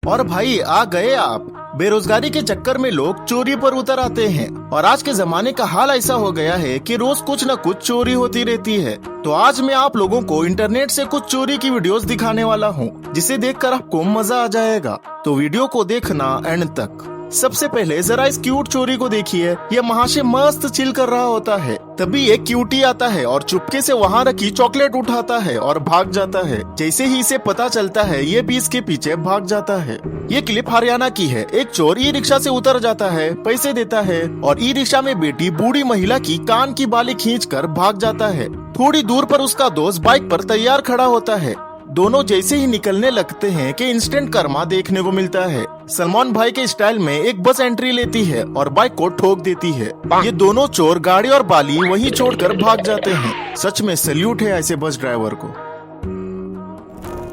और भाई आ गए आप। बेरोजगारी के चक्कर में लोग चोरी पर उतर आते हैं और आज के जमाने का हाल ऐसा हो गया है कि रोज कुछ न कुछ चोरी होती रहती है। तो आज मैं आप लोगों को इंटरनेट से कुछ चोरी की वीडियोस दिखाने वाला हूँ, जिसे देखकर आपको मजा आ जाएगा। तो वीडियो को देखना एंड तक। सबसे पहले जरा इस क्यूट चोरी को देखिए। यह महाशय मस्त चिल कर रहा होता है, तभी एक क्यूटी आता है और चुपके से वहाँ रखी चॉकलेट उठाता है और भाग जाता है। जैसे ही इसे पता चलता है, ये भी इसके पीछे भाग जाता है। ये क्लिप हरियाणा की है। एक चोर ई रिक्शा से उतर जाता है, पैसे देता है और ई रिक्शा में बैठी बूढ़ी महिला की कान की बाली खींचकर भाग जाता है। थोड़ी दूर पर उसका दोस्त बाइक पर तैयार खड़ा होता है। दोनों जैसे ही निकलने लगते हैं कि इंस्टेंट कर्मा देखने को मिलता है। सलमान भाई के स्टाइल में एक बस एंट्री लेती है और बाइक को ठोक देती है। ये दोनों चोर गाड़ी और बाली वहीं छोड़कर भाग जाते हैं। सच में सैल्यूट है ऐसे बस ड्राइवर को।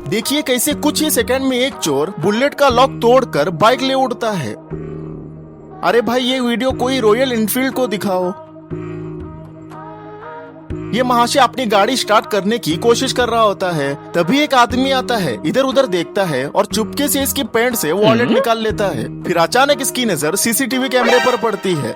देखिए कैसे कुछ ही सेकंड में एक चोर बुलेट का लॉक तोड़कर बाइक ले उड़ता है। अरे भाई ये वीडियो कोई रॉयल एनफील्ड को दिखाओ। ये महाशय अपनी गाड़ी स्टार्ट करने की कोशिश कर रहा होता है, तभी एक आदमी आता है, इधर उधर देखता है और चुपके से इसकी पैंट से वॉलेट निकाल लेता है। फिर अचानक इसकी नजर सीसीटीवी कैमरे पर पड़ती है।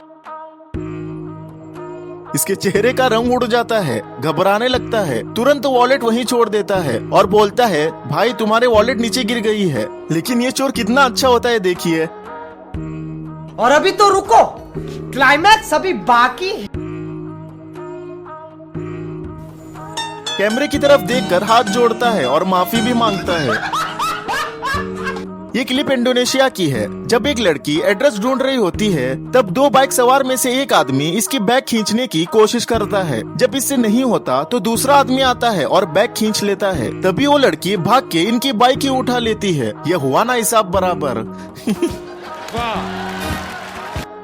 इसके चेहरे का रंग उड़ जाता है, घबराने लगता है, तुरंत वॉलेट वहीं छोड़ देता है और बोलता है, भाई तुम्हारे वॉलेट नीचे गिर गई है। लेकिन ये चोर कितना अच्छा होता है देखिए। और अभी तो रुको, क्लाइमैक्स अभी बाकी है। कैमरे की तरफ देखकर हाथ जोड़ता है और माफी भी मांगता है। ये क्लिप इंडोनेशिया की है। जब एक लड़की एड्रेस ढूंढ रही होती है, तब दो बाइक सवार में से एक आदमी इसकी बैग खींचने की कोशिश करता है। जब इससे नहीं होता तो दूसरा आदमी आता है और बैग खींच लेता है। तभी वो लड़की भाग के इनकी बाइक ही उठा लेती है। यह हुआ ना हिसाब बराबर।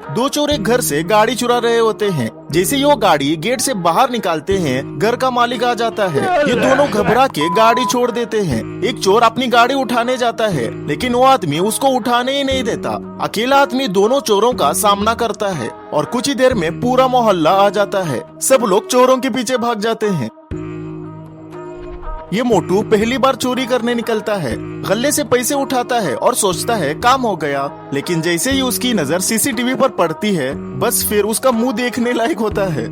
दो चोर एक घर से गाड़ी चुरा रहे होते हैं। जैसे ही वो गाड़ी गेट से बाहर निकालते हैं, घर का मालिक आ जाता है। ये दोनों घबरा के गाड़ी छोड़ देते हैं। एक चोर अपनी गाड़ी उठाने जाता है, लेकिन वो आदमी उसको उठाने ही नहीं देता। अकेला आदमी दोनों चोरों का सामना करता है और कुछ ही देर में पूरा मोहल्ला आ जाता है। सब लोग चोरों के पीछे भाग जाते हैं। ये मोटू पहली बार चोरी करने निकलता है। गले से पैसे उठाता है और सोचता है काम हो गया, लेकिन जैसे ही उसकी नजर सीसीटीवी पर पड़ती है, बस फिर उसका मुंह देखने लायक होता है।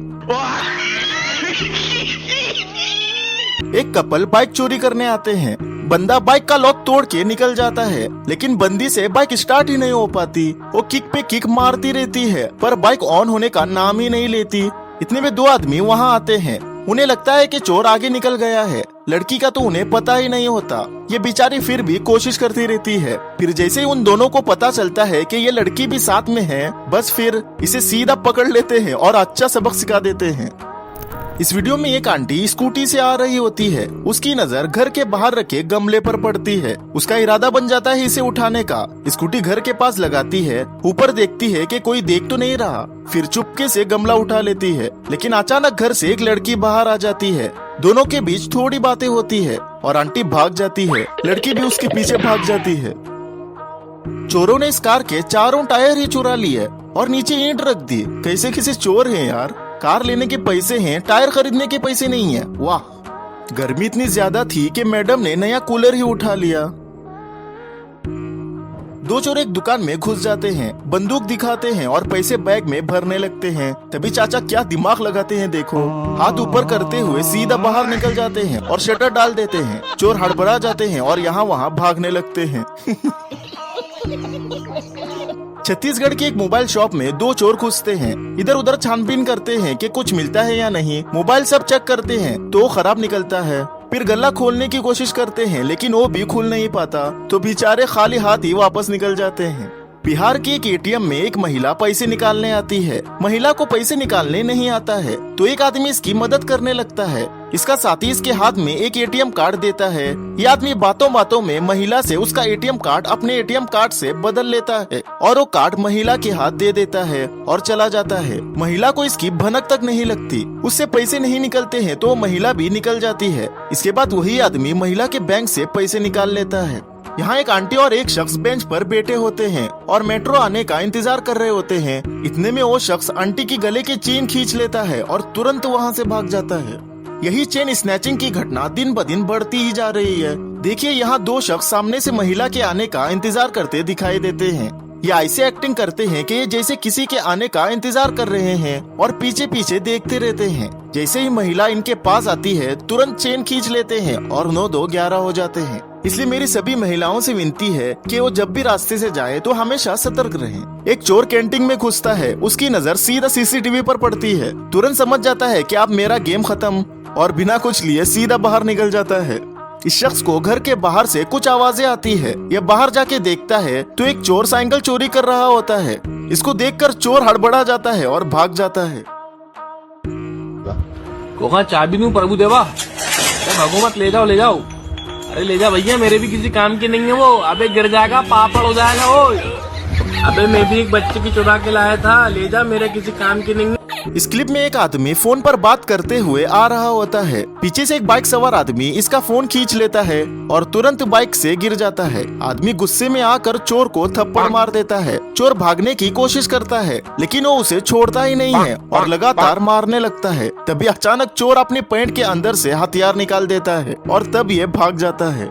एक कपल बाइक चोरी करने आते हैं। बंदा बाइक का लॉक तोड़ के निकल जाता है, लेकिन बंदी से बाइक स्टार्ट ही नहीं हो पाती। वो किक पे किक मारती रहती है, पर बाइक ऑन होने का नाम ही नहीं लेती। इतने में दो आदमी वहाँ आते हैं। उन्हें लगता है कि चोर आगे निकल गया है। लड़की का तो उन्हें पता ही नहीं होता। ये बेचारी फिर भी कोशिश करती रहती है। फिर जैसे ही उन दोनों को पता चलता है कि ये लड़की भी साथ में है, बस फिर इसे सीधा पकड़ लेते हैं और अच्छा सबक सिखा देते हैं। इस वीडियो में एक आंटी स्कूटी से आ रही होती है। उसकी नजर घर के बाहर रखे गमले पर पड़ती है। उसका इरादा बन जाता है इसे उठाने का। स्कूटी घर के पास लगाती है, ऊपर देखती है कि कोई देख तो नहीं रहा। फिर चुपके से गमला उठा लेती है, लेकिन अचानक घर से एक लड़की बाहर आ जाती है। दोनों के बीच थोड़ी बातें होती है और आंटी भाग जाती है। लड़की भी उसके पीछे भाग जाती है। चोरों ने इस कार के चारों टायर ही चुरा लिए और नीचे ईंट रख दी। कैसे कैसे चोर हैं यार। कार लेने के पैसे हैं, टायर खरीदने के पैसे नहीं है। वाह। गर्मी इतनी ज्यादा थी कि मैडम ने नया कूलर ही उठा लिया। दो चोर एक दुकान में घुस जाते हैं, बंदूक दिखाते हैं और पैसे बैग में भरने लगते हैं। तभी चाचा क्या दिमाग लगाते हैं देखो। हाथ ऊपर करते हुए सीधा बाहर निकल जाते हैं और शटर डाल देते हैं। चोर हड़बड़ा जाते हैं और यहाँ वहाँ भागने लगते हैं। छत्तीसगढ़ के एक मोबाइल शॉप में दो चोर घुसते हैं। इधर उधर छानबीन करते हैं कि कुछ मिलता है या नहीं। मोबाइल सब चेक करते हैं तो खराब निकलता है। फिर गला खोलने की कोशिश करते हैं, लेकिन वो भी खुल नहीं पाता, तो बेचारे खाली हाथ ही वापस निकल जाते हैं। बिहार के एक एटीएम में एक महिला पैसे निकालने आती है। महिला को पैसे निकालने नहीं आता है, तो एक आदमी इसकी मदद करने लगता है। इसका साथी इसके हाथ में एक एटीएम कार्ड देता है। ये आदमी बातों बातों में महिला से उसका एटीएम कार्ड अपने एटीएम कार्ड से बदल लेता है और वो कार्ड महिला के हाथ दे देता है और चला जाता है। महिला को इसकी भनक तक नहीं लगती। उससे पैसे नहीं निकलते हैं तो महिला भी निकल जाती है। इसके बाद वही आदमी महिला के बैंक से पैसे निकाल लेता है। यहाँ एक आंटी और एक शख्स बेंच पर बैठे होते हैं और मेट्रो आने का इंतजार कर रहे होते हैं। इतने में वो शख्स आंटी की गले की चेन खींच लेता है और तुरंत वहाँ से भाग जाता है। यही चेन स्नैचिंग की घटना दिन ब दिन बढ़ती ही जा रही है। देखिए यहाँ दो शख्स सामने से महिला के आने का इंतजार करते दिखाई देते हैं। ये ऐसे एक्टिंग करते हैं कि ये जैसे किसी के आने का इंतजार कर रहे हैं और पीछे पीछे देखते रहते हैं। जैसे ही महिला इनके पास आती है तुरंत चेन खींच लेते हैं और 9-2-11 हो जाते हैं। इसलिए मेरी सभी महिलाओं से विनती है कि वो जब भी रास्ते से जाए तो हमेशा सतर्क रहें। एक चोर कैंटीन में घुसता है, उसकी नजर सीधा सीसीटीवी पर पड़ती है। तुरंत समझ जाता है कि अब मेरा गेम खत्म और बिना कुछ लिए सीधा बाहर निकल जाता है। इस शख्स को घर के बाहर से कुछ आवाजें आती है। यह बाहर जाके देखता है तो एक चोर साइकिल चोरी कर रहा होता है। इसको देखकर चोर हड़बड़ा जाता है और भाग जाता है। कोका चाबी दूं प्रभु देवा? भागो मत, ले जाओ। अरे ले जा भैया, मेरे भी किसी काम की नहीं है वो। अबे गिर जाएगा, पापड़ हो जाएगा वो। अबे मैं भी एक बच्चे की चुरा के लाया था, ले जा, मेरे किसी काम की नहीं है। इस क्लिप में एक आदमी फोन पर बात करते हुए आ रहा होता है। पीछे से एक बाइक सवार आदमी इसका फोन खींच लेता है और तुरंत बाइक से गिर जाता है। आदमी गुस्से में आकर चोर को थप्पड़ मार देता है। चोर भागने की कोशिश करता है लेकिन वो उसे छोड़ता ही नहीं है और लगातार मारने लगता है। तभी अचानक चोर अपने पैंट के अंदर से हथियार निकाल देता है और तब ये भाग जाता है।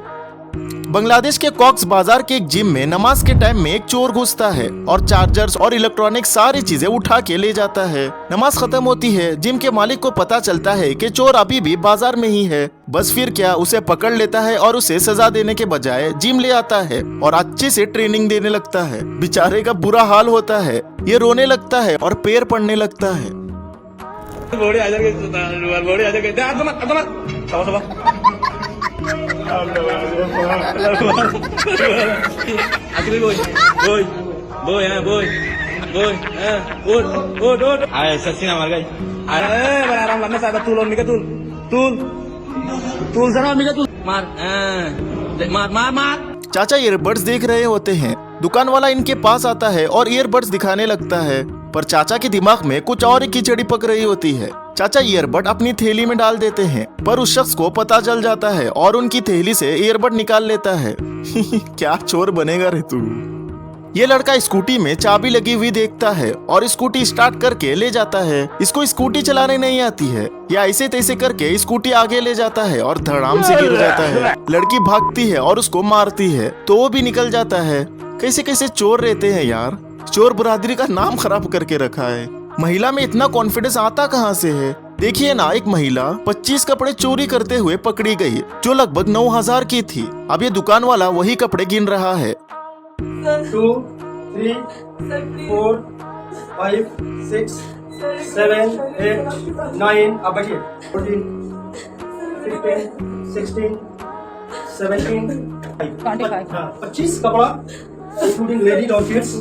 बांग्लादेश के कॉक्स बाजार के एक जिम में नमाज के टाइम में एक चोर घुसता है और चार्जर्स और इलेक्ट्रॉनिक सारी चीजें उठा के ले जाता है। नमाज खत्म होती है। जिम के मालिक को पता चलता है कि चोर अभी भी बाजार में ही है। बस फिर क्या, उसे पकड़ लेता है और उसे सजा देने के बजाय जिम ले आता है और अच्छे से ट्रेनिंग देने लगता है। बेचारे का बुरा हाल होता है। ये रोने लगता है और पैर पड़ने लगता है। चाचा ईयरबड्स देख रहे होते हैं। दुकान वाला इनके पास आता है और ईयरबड्स दिखाने लगता है, पर चाचा के दिमाग में कुछ और ही खिचड़ी पक रही होती है। चाचा ईयरबड अपनी थैली में डाल देते हैं, पर उस शख्स को पता चल जाता है और उनकी थैली से ईयरबड निकाल लेता है। क्या चोर बनेगा रे तू। ये लड़का स्कूटी में चाबी लगी हुई देखता है और स्कूटी स्टार्ट करके ले जाता है। इसको स्कूटी चलाने नहीं आती है। या ऐसे तैसे करके स्कूटी आगे ले जाता है और धड़ाम से गिर जाता है। लड़की भागती है और उसको मारती है तो वो भी निकल जाता है। कैसे कैसे चोर रहते हैं यार। चोर बरादरी का नाम खराब करके रखा है। महिला में इतना कॉन्फिडेंस आता कहाँ से है। देखिए ना, एक महिला 25 कपड़े चोरी करते हुए पकड़ी गई जो लगभग 9,000 की थी। अब ये दुकान वाला वही कपड़े गिन रहा है। 2, 3, 4, 5, 6, 7, 8, 9, अब बैठिए 14, 15, 16, 17, 25 कपड़ा इंक्लूडिंग लेडीज और किड्स।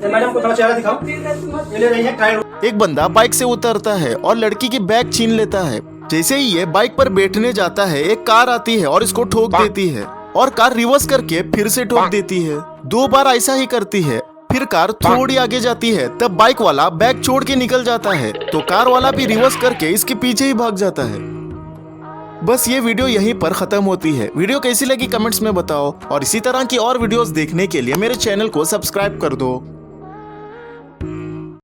मैडम को थोड़ा चेहरा दिखाओ। ये ले रही है ट्रायल। एक बंदा बाइक से उतरता है और लड़की की बैग छीन लेता है। जैसे ही ये बाइक पर बैठने जाता है एक कार आती है और इसको ठोक देती है और कार रिवर्स करके फिर से ठोक देती है। 2 बार ऐसा ही करती है। फिर कार थोड़ी आगे जाती है तब बाइक वाला बैग छोड़ के निकल जाता है तो कार वाला भी रिवर्स करके इसके पीछे ही भाग जाता है। बस ये वीडियो यहीं पर खत्म होती है। वीडियो कैसी लगी कमेंट्स में बताओ और इसी तरह की और वीडियोस देखने के लिए मेरे चैनल को सब्सक्राइब कर दो।